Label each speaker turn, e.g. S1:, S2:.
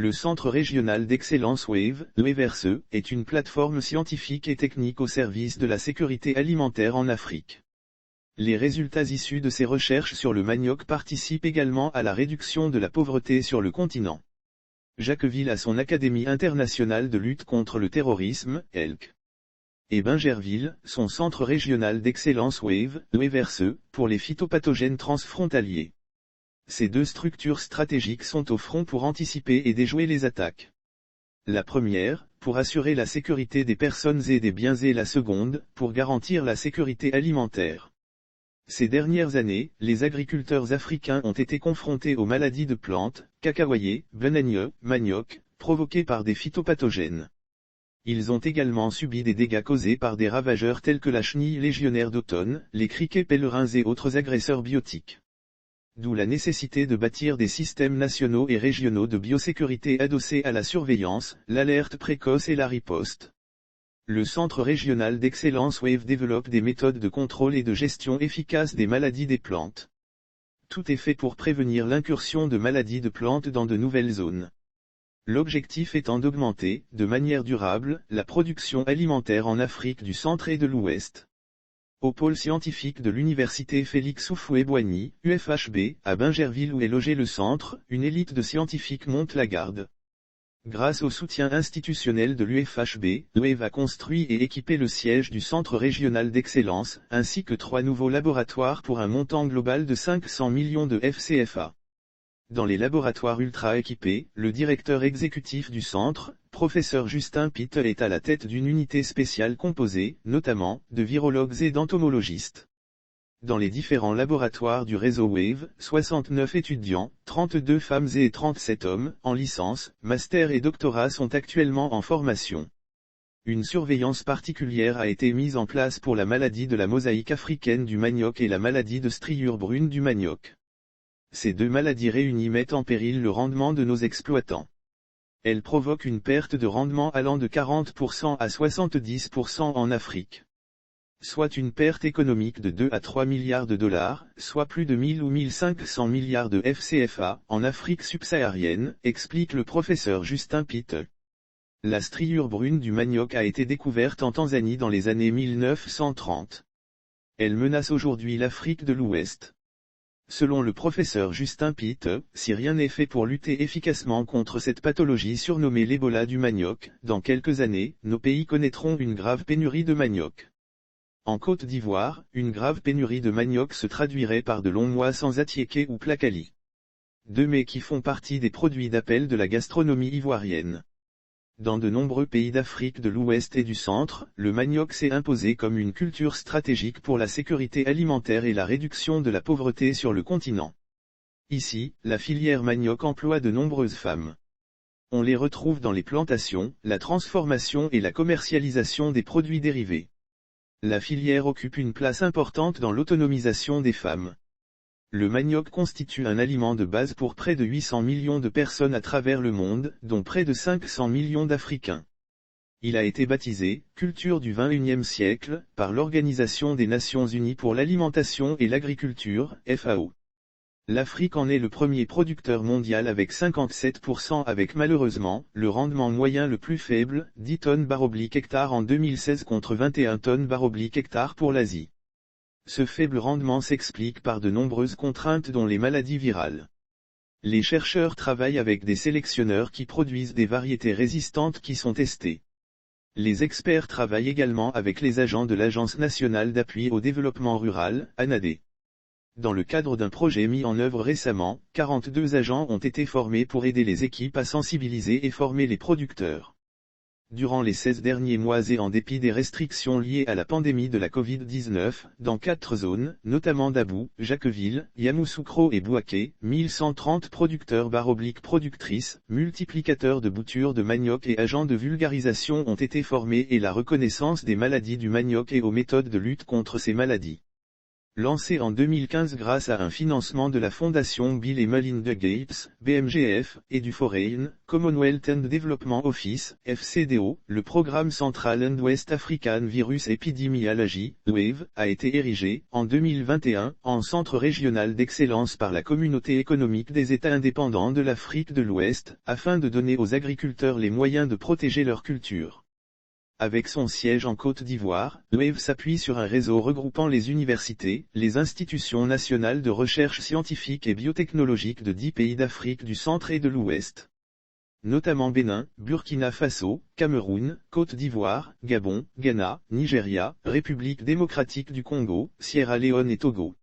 S1: Le Centre régional d'excellence WAVE, l'EVRSE, est une plateforme scientifique et technique au service de la sécurité alimentaire en Afrique. Les résultats issus de ces recherches sur le manioc participent également à la réduction de la pauvreté sur le continent. Jacqueville a son Académie internationale de lutte contre le terrorisme, ELC. Et Bingerville, son Centre régional d'excellence WAVE, l'EVRSE, pour les phytopathogènes transfrontaliers. Ces deux structures stratégiques sont au front pour anticiper et déjouer les attaques. La première, pour assurer la sécurité des personnes et des biens, et la seconde, pour garantir la sécurité alimentaire. Ces dernières années, les agriculteurs africains ont été confrontés aux maladies de plantes, cacaoyers, banagneux, manioc, provoquées par des phytopathogènes. Ils ont également subi des dégâts causés par des ravageurs tels que la chenille légionnaire d'automne, les criquets pèlerins et autres agresseurs biotiques. D'où la nécessité de bâtir des systèmes nationaux et régionaux de biosécurité adossés à la surveillance, l'alerte précoce et la riposte. Le Centre régional d'excellence WAVE développe des méthodes de contrôle et de gestion efficaces des maladies des plantes. Tout est fait pour prévenir l'incursion de maladies de plantes dans de nouvelles zones. L'objectif étant d'augmenter, de manière durable, la production alimentaire en Afrique du Centre et de l'Ouest. Au pôle scientifique de l'université Félix Houphouët-Boigny, UFHB, à Bingerville où est logé le centre, une élite de scientifiques monte la garde. Grâce au soutien institutionnel de l'UFHB, l'UEV a construit et équipé le siège du Centre régional d'excellence, ainsi que 3 nouveaux laboratoires pour un montant global de 500 millions de FCFA. Dans les laboratoires ultra équipés, le directeur exécutif du centre, professeur Justin Pitt, est à la tête d'une unité spéciale composée, notamment, de virologues et d'entomologistes. Dans les différents laboratoires du réseau WAVE, 69 étudiants, 32 femmes et 37 hommes, en licence, master et doctorat sont actuellement en formation. Une surveillance particulière a été mise en place pour la maladie de la mosaïque africaine du manioc et la maladie de striure brune du manioc. Ces deux maladies réunies mettent en péril le rendement de nos exploitants. Elles provoquent une perte de rendement allant de 40% à 70% en Afrique. Soit une perte économique de 2 à 3 milliards de dollars, soit plus de 1000 ou 1500 milliards de FCFA, en Afrique subsaharienne, explique le professeur Justin Pitt. La striure brune du manioc a été découverte en Tanzanie dans les années 1930. Elle menace aujourd'hui l'Afrique de l'Ouest. Selon le professeur Justin Pitt, si rien n'est fait pour lutter efficacement contre cette pathologie surnommée l'Ebola du manioc, dans quelques années, nos pays connaîtront une grave pénurie de manioc. En Côte d'Ivoire, une grave pénurie de manioc se traduirait par de longs mois sans atiéké ou placali. Deux mets qui font partie des produits d'appel de la gastronomie ivoirienne. Dans de nombreux pays d'Afrique de l'Ouest et du Centre, le manioc s'est imposé comme une culture stratégique pour la sécurité alimentaire et la réduction de la pauvreté sur le continent. Ici, la filière manioc emploie de nombreuses femmes. On les retrouve dans les plantations, la transformation et la commercialisation des produits dérivés. La filière occupe une place importante dans l'autonomisation des femmes. Le manioc constitue un aliment de base pour près de 800 millions de personnes à travers le monde, dont près de 500 millions d'Africains. Il a été baptisé « culture du XXIe siècle » par l'Organisation des Nations Unies pour l'alimentation et l'agriculture, FAO. L'Afrique en est le premier producteur mondial avec 57% avec malheureusement, le rendement moyen le plus faible, 10 tonnes bar/hectare en 2016 contre 21 tonnes bar/hectare pour l'Asie. Ce faible rendement s'explique par de nombreuses contraintes dont les maladies virales. Les chercheurs travaillent avec des sélectionneurs qui produisent des variétés résistantes qui sont testées. Les experts travaillent également avec les agents de l'Agence nationale d'appui au développement rural, ANADE. Dans le cadre d'un projet mis en œuvre récemment, 42 agents ont été formés pour aider les équipes à sensibiliser et former les producteurs. Durant les 16 derniers mois et en dépit des restrictions liées à la pandémie de la Covid-19, dans 4 zones, notamment Dabou, Jacqueville, Yamoussoukro et Bouaké, 1130 producteurs /productrices, multiplicateurs de boutures de manioc et agents de vulgarisation ont été formés et la reconnaissance des maladies du manioc et aux méthodes de lutte contre ces maladies. Lancé en 2015 grâce à un financement de la Fondation Bill et Melinda Gates, BMGF, et du Foreign, Commonwealth and Development Office, FCDO, le programme Central and West African Virus Epidemiology, WAVE, a été érigé, en 2021, en centre régional d'excellence par la Communauté économique des États indépendants de l'Afrique de l'Ouest, afin de donner aux agriculteurs les moyens de protéger leur culture. Avec son siège en Côte d'Ivoire, WAVE s'appuie sur un réseau regroupant les universités, les institutions nationales de recherche scientifique et biotechnologique de 10 pays d'Afrique du centre et de l'Ouest. Notamment Bénin, Burkina Faso, Cameroun, Côte d'Ivoire, Gabon, Ghana, Nigeria, République démocratique du Congo, Sierra Leone et Togo.